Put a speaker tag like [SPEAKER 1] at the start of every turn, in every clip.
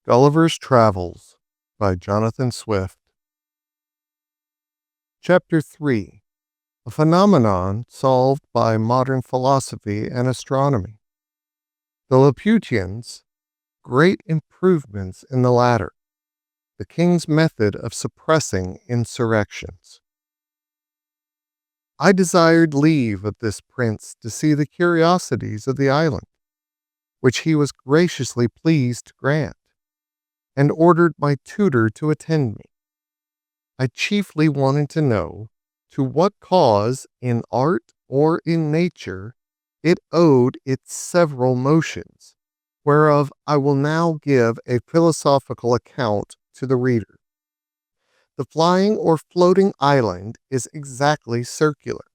[SPEAKER 1] Gulliver's Travels by Johnathan Swift. Chapter 3. A phenomenon solved by modern philosophy and astronomy. The Laputans, great improvements in the latter. The king's method of suppressing insurrections. I desired leave of this prince to see the curiosities of the island, which he was graciously pleased to grant, and ordered my tutor to attend me. I chiefly wanted to know to what cause in art or in nature it owed its several motions, whereof I will now give a philosophical account to the reader. The flying or floating island is exactly circular.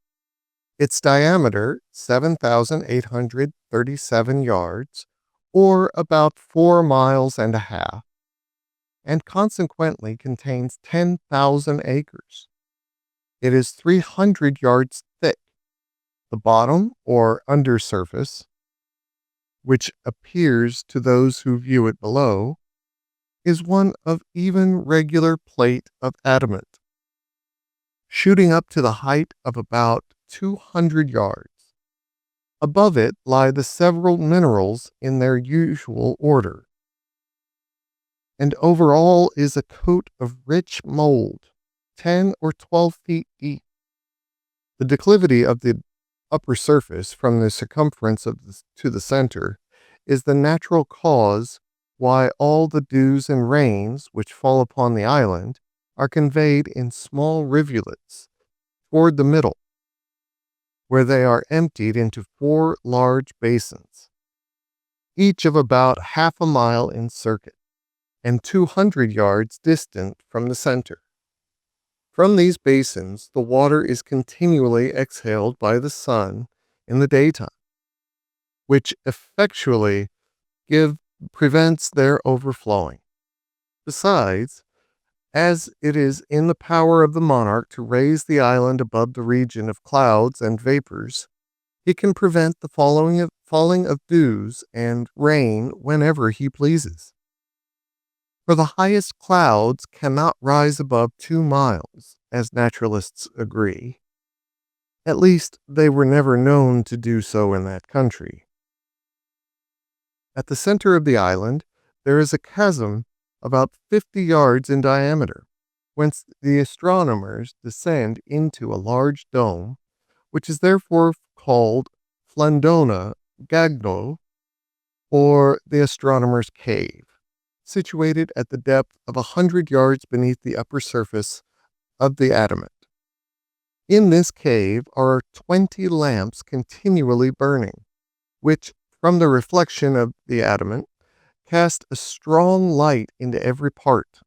[SPEAKER 1] Its diameter 7,837 yards, or about 4 miles and a half, and consequently contains 10,000 acres. It is 300 yards thick. The bottom, or undersurface, which appears to those who view it below, is one of even regular plate of adamant, shooting up to the height of about 200 yards. Above it lie the several minerals in their usual order, and over all is a coat of rich mold, 10 or 12 feet deep. The declivity of the upper surface from the circumference to the center is the natural cause why all the dews and rains which fall upon the island are conveyed in small rivulets toward the middle, where they are emptied into 4 large basins, each of about half a mile in circuit, and 200 yards distant from the center. From these basins, the water is continually exhaled by the sun in the daytime, which effectually prevents their overflowing. Besides, as it is in the power of the monarch to raise the island above the region of clouds and vapors, he can prevent the falling of dews and rain whenever he pleases. For the highest clouds cannot rise above 2 miles, as naturalists agree. At least, they were never known to do so in that country. At the center of the island, there is a chasm about 50 yards in diameter, whence the astronomers descend into a large dome, which is therefore called Flandona Gagno, or the astronomer's cave, situated at the depth of 100 yards beneath the upper surface of the adamant. In this cave are 20 lamps continually burning, which, from the reflection of the adamant, cast a strong light into every part.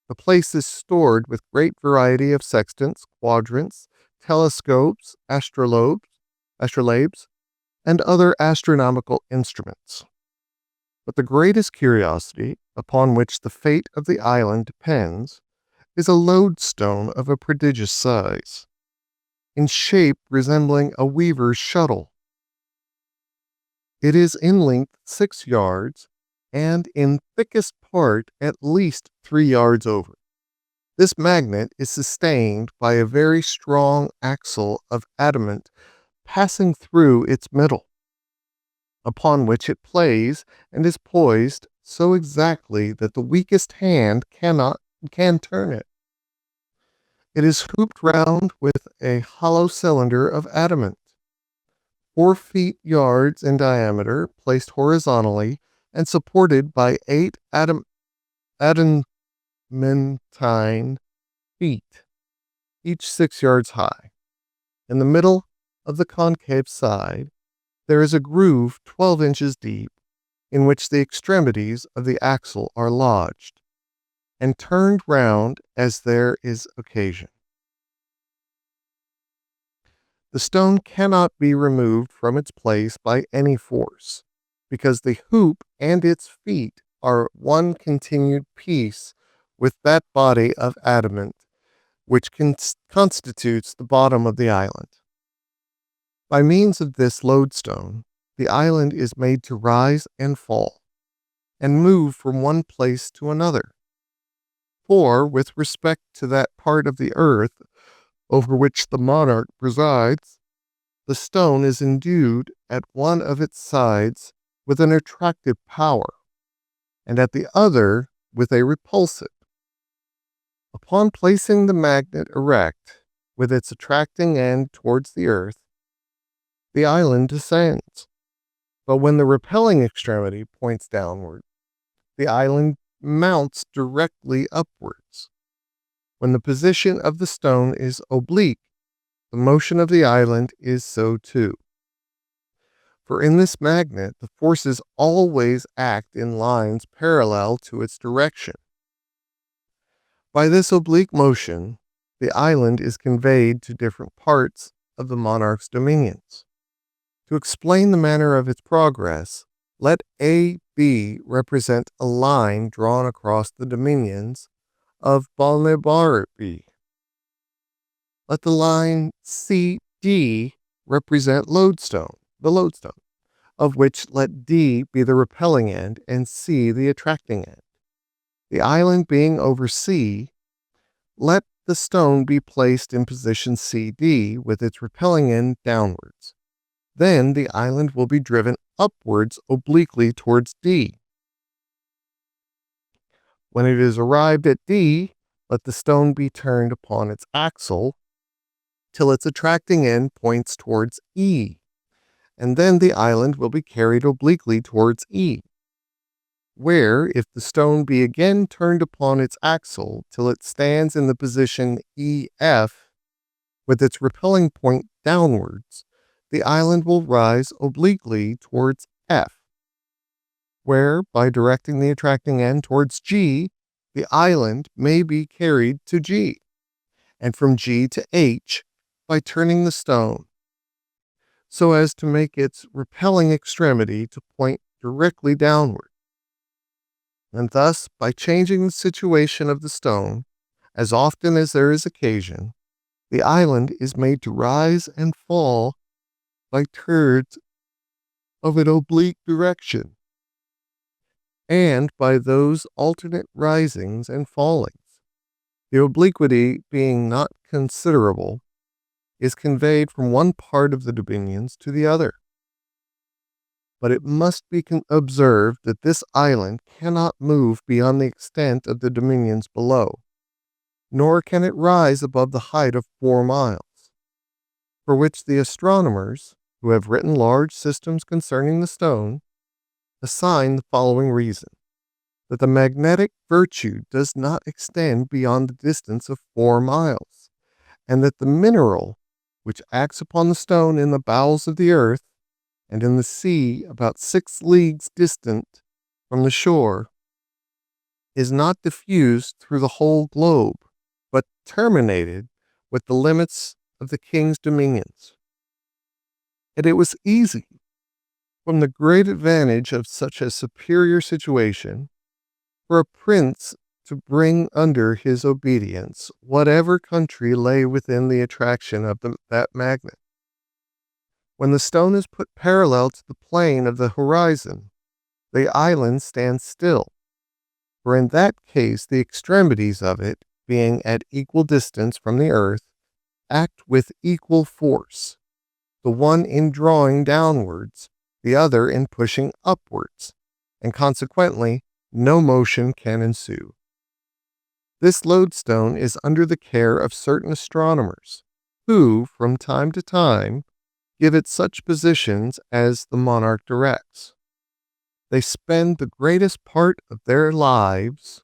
[SPEAKER 1] The place is stored with great variety of sextants, quadrants, telescopes, astrolabes, and other astronomical instruments. But the greatest curiosity, upon which the fate of the island depends, is a lodestone of a prodigious size, in shape resembling a weaver's shuttle. It is in length 6 yards, and in thickest part at least 3 yards over. This magnet is sustained by a very strong axle of adamant passing through its middle, upon which it plays and is poised so exactly that the weakest hand can turn it. It is hooped round with a hollow cylinder of adamant, 4 feet yards in diameter, placed horizontally and supported by 8 adamantine feet, each 6 yards high. In the middle of the concave side, there is a groove 12 inches deep, in which the extremities of the axle are lodged, and turned round as there is occasion. The stone cannot be removed from its place by any force, because the hoop and its feet are one continued piece with that body of adamant which constitutes the bottom of the island. By means of this lodestone, the island is made to rise and fall, and move from one place to another. For, with respect to that part of the earth over which the monarch presides, the stone is endued at one of its sides with an attractive power, and at the other with a repulsive. Upon placing the magnet erect, with its attracting end towards the earth, the island descends. But when the repelling extremity points downward, the island mounts directly upwards. When the position of the stone is oblique, the motion of the island is so too. For in this magnet, the forces always act in lines parallel to its direction. By this oblique motion, the island is conveyed to different parts of the monarch's dominions. To explain the manner of its progress, let AB represent a line drawn across the dominions of Balnebarbi. Let the line CD represent the lodestone, of which let D be the repelling end and C the attracting end. The island being over C, let the stone be placed in position CD with its repelling end downwards. Then the island will be driven upwards obliquely towards D. When it is arrived at D, let the stone be turned upon its axle till its attracting end points towards E, and then the island will be carried obliquely towards E, where, if the stone be again turned upon its axle till it stands in the position EF, with its repelling point downwards, the island will rise obliquely towards F, where, by directing the attracting end towards G, the island may be carried to G, and from G to H by turning the stone, so as to make its repelling extremity to point directly downward. And thus, by changing the situation of the stone, as often as there is occasion, the island is made to rise and fall by turns of an oblique direction, and by those alternate risings and fallings. The obliquity, being not considerable, is conveyed from one part of the dominions to the other. But it must be observed that this island cannot move beyond the extent of the dominions below, nor can it rise above the height of 4 miles, for which the astronomers, who have written large systems concerning the stone, assign the following reason: that the magnetic virtue does not extend beyond the distance of 4 miles, and that the mineral, which acts upon the stone in the bowels of the earth, and in the sea about 6 leagues distant from the shore, is not diffused through the whole globe, but terminated with the limits of the king's dominions. And it was easy, from the great advantage of such a superior situation, for a prince to bring under his obedience whatever country lay within the attraction of that magnet. When the stone is put parallel to the plane of the horizon, the island stands still, for in that case the extremities of it, being at equal distance from the earth, act with equal force, the one in drawing downwards, the other in pushing upwards, and consequently no motion can ensue. This lodestone is under the care of certain astronomers, who, from time to time, give it such positions as the monarch directs. They spend the greatest part of their lives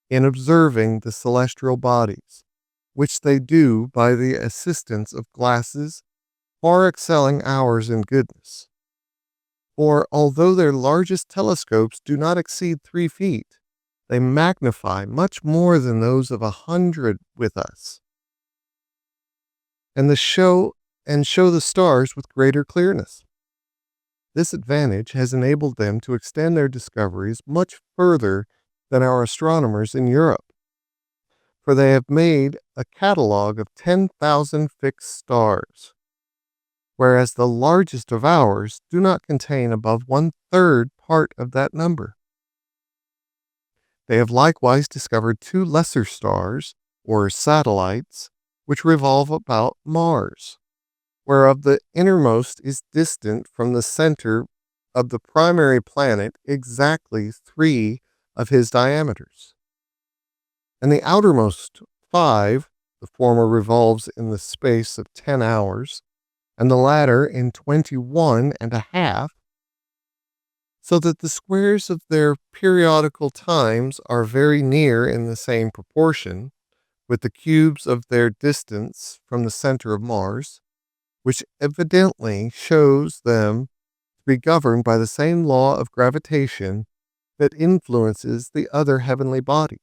[SPEAKER 1] in observing the celestial bodies, which they do by the assistance of glasses far excelling ours in goodness. For although their largest telescopes do not exceed 3 feet, they magnify much more than those of 100 with us, and show the stars with greater clearness. This advantage has enabled them to extend their discoveries much further than our astronomers in Europe, for they have made a catalogue of 10,000 fixed stars, whereas the largest of ours do not contain above 1/3 part of that number. They have likewise discovered 2 lesser stars, or satellites, which revolve about Mars, whereof the innermost is distant from the center of the primary planet exactly 3 of his diameters. And the outermost 5, the former revolves in the space of 10 hours, and the latter in 21 and a half, so that the squares of their periodical times are very near in the same proportion, with the cubes of their distance from the center of Mars, which evidently shows them to be governed by the same law of gravitation that influences the other heavenly bodies.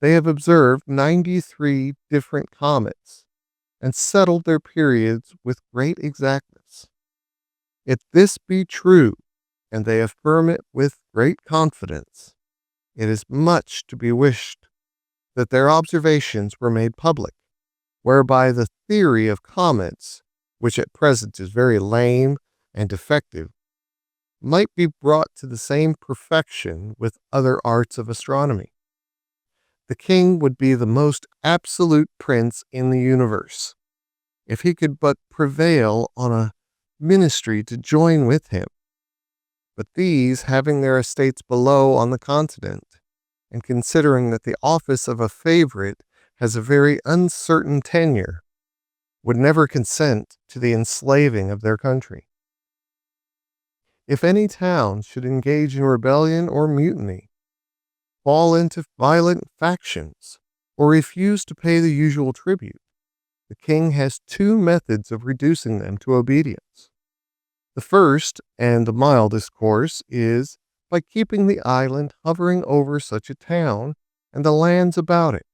[SPEAKER 1] They have observed 93 different comets and settled their periods with great exactness. If this be true, and they affirm it with great confidence, it is much to be wished that their observations were made public, whereby the theory of comets, which at present is very lame and defective, might be brought to the same perfection with other arts of astronomy. The king would be the most absolute prince in the universe, if he could but prevail on a ministry to join with him. But these, having their estates below on the continent, and considering that the office of a favorite has a very uncertain tenure, would never consent to the enslaving of their country. If any town should engage in rebellion or mutiny, fall into violent factions, or refuse to pay the usual tribute, the king has 2 methods of reducing them to obedience. The first, and the mildest course, is by keeping the island hovering over such a town and the lands about it,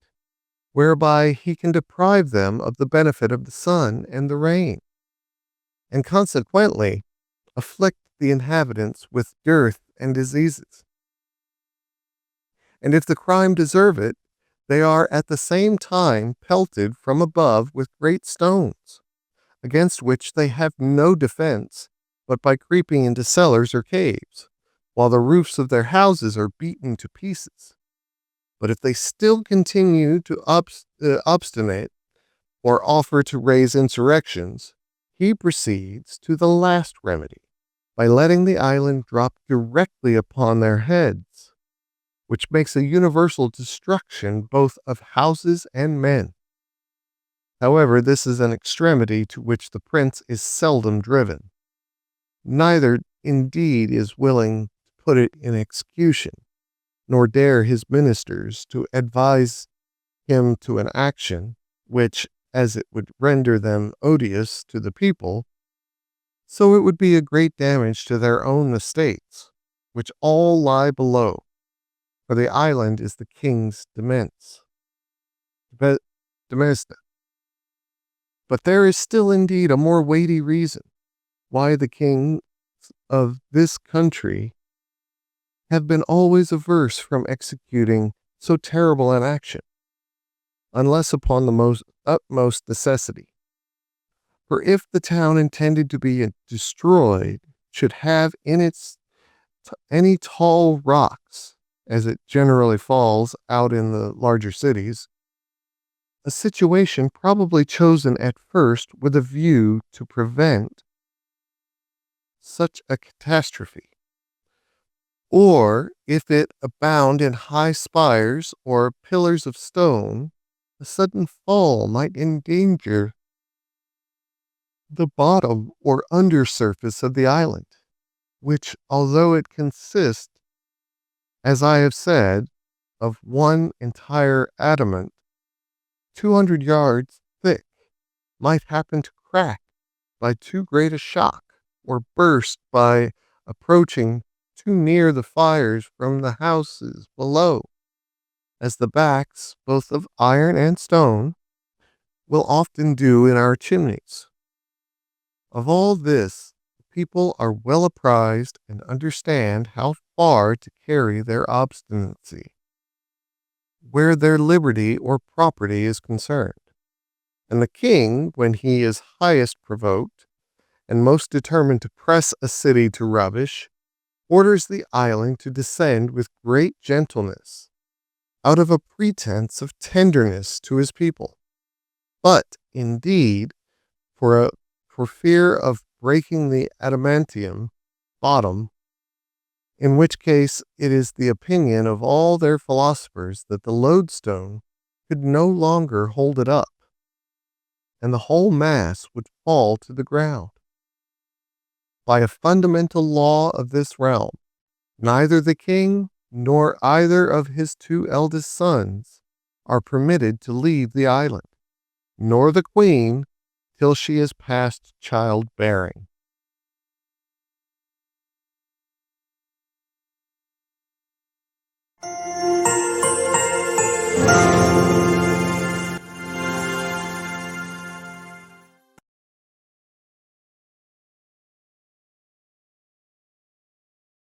[SPEAKER 1] whereby he can deprive them of the benefit of the sun and the rain, and consequently afflict the inhabitants with dearth and diseases. And if the crime deserve it, they are at the same time pelted from above with great stones, against which they have no defense but by creeping into cellars or caves, while the roofs of their houses are beaten to pieces. But if they still continue to obstinate or offer to raise insurrections, he proceeds to the last remedy, by letting the island drop directly upon their heads, which makes a universal destruction both of houses and men. However, this is an extremity to which the prince is seldom driven. Neither, indeed, is willing to put it in execution, nor dare his ministers to advise him to an action which, as it would render them odious to the people, so it would be a great damage to their own estates, which all lie below, for the island is the king's demesne. But there is still indeed a more weighty reason why the kings of this country have been always averse from executing so terrible an action, unless upon the utmost necessity. For if the town intended to be destroyed should have in its any tall rocks, as it generally falls out in the larger cities, a situation probably chosen at first with a view to prevent such a catastrophe, or if it abound in high spires or pillars of stone, a sudden fall might endanger the bottom or under surface of the island, which, although it consists, as I have said, of one entire adamant 200 yards thick, might happen to crack by too great a shock, or burst by approaching too near the fires from the houses below, as the backs, both of iron and stone, will often do in our chimneys. Of all this, the people are well apprised and understand how far to carry their obstinacy, where their liberty or property is concerned. And the king, when he is highest provoked, and most determined to press a city to rubbish, orders the island to descend with great gentleness, out of a pretense of tenderness to his people. But, indeed, for fear of breaking the adamantium bottom, in which case it is the opinion of all their philosophers that the lodestone could no longer hold it up, and the whole mass would fall to the ground. By a fundamental law of this realm, neither the king nor either of his two eldest sons are permitted to leave the island, nor the queen till she is past childbearing.